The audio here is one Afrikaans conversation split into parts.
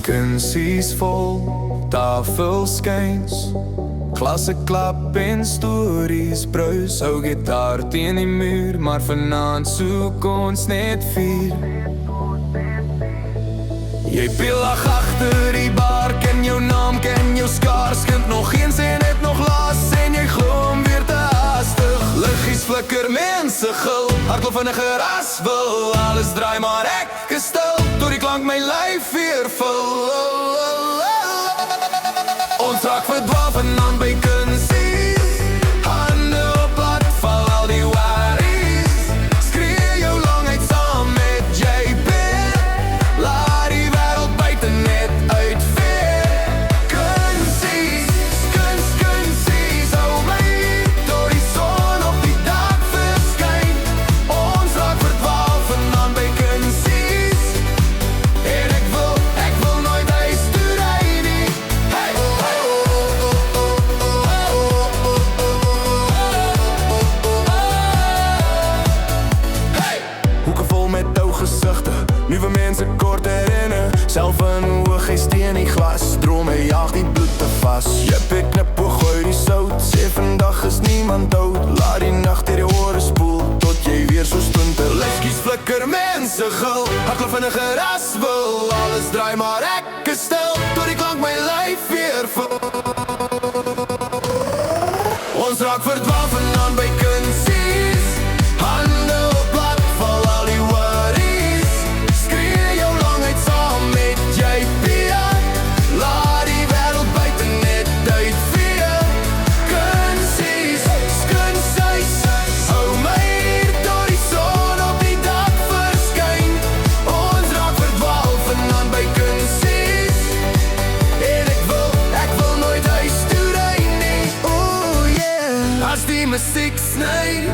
kunsies vol, tafelskyns, klasse klap en stories bruis. Ou gitaar teen die muur, maar vanaand soek ons net vier. Jy pillag agter die bar, ken jou naam, ken jou skaars. Kind nog eens en het nog laas, en jy glo om weer te haastig. Liggies flikker, mense gil, hartklop vinniger as wil. Alles draai maar ek is stil, tot die klank my lyf weer vul. Ons raak verdwaal vanaand by kunsies, hande op plat, val al die worries. Skree jou lang uit saam met JP, laat die wêreld buite net uitveer. Kunsies, kunsies, hou my tot die son op die dak verskyn. Ons raak verdwaal vanaand by kunsies, en ek wil nooit huis toe ry nie. Hey, hoeke vol met ou gesigte, nuwe mense kort herinner. Self in hoog, hy steen die glas, drome jaag die bloed te vas. Jy knip oog, gooi die sout, sê vandag is niemand dood. Laat die nacht deur die ore spoel, tot jy weer so stunter. Liggies flikker, mense gil, hartklop vinniger as wil. Alles draai maar ek is stil, tot die klank my lyf weer vul. Ons raak verdwaal vanaand by kunsies, hande op plat, val al die worries. Skree jou lang uit saam met JP, laat die wêreld buite net uitvee. Kunsies, hou my hier tot die son op die dak verskyn. Ons raak verdwaal vanaand by kunsies, en ek wil nooit huis toe ry nie. Oh yeah. As die musiek sny,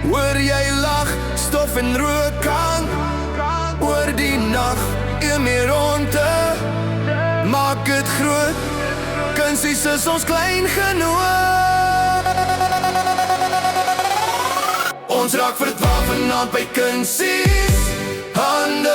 hoor jy lag, stof en rook hang oor die nacht. Een meer ronde, maak het groot, kunsies is ons klein genoeg. Ons raak verdwaal vanaand by kunsies, hande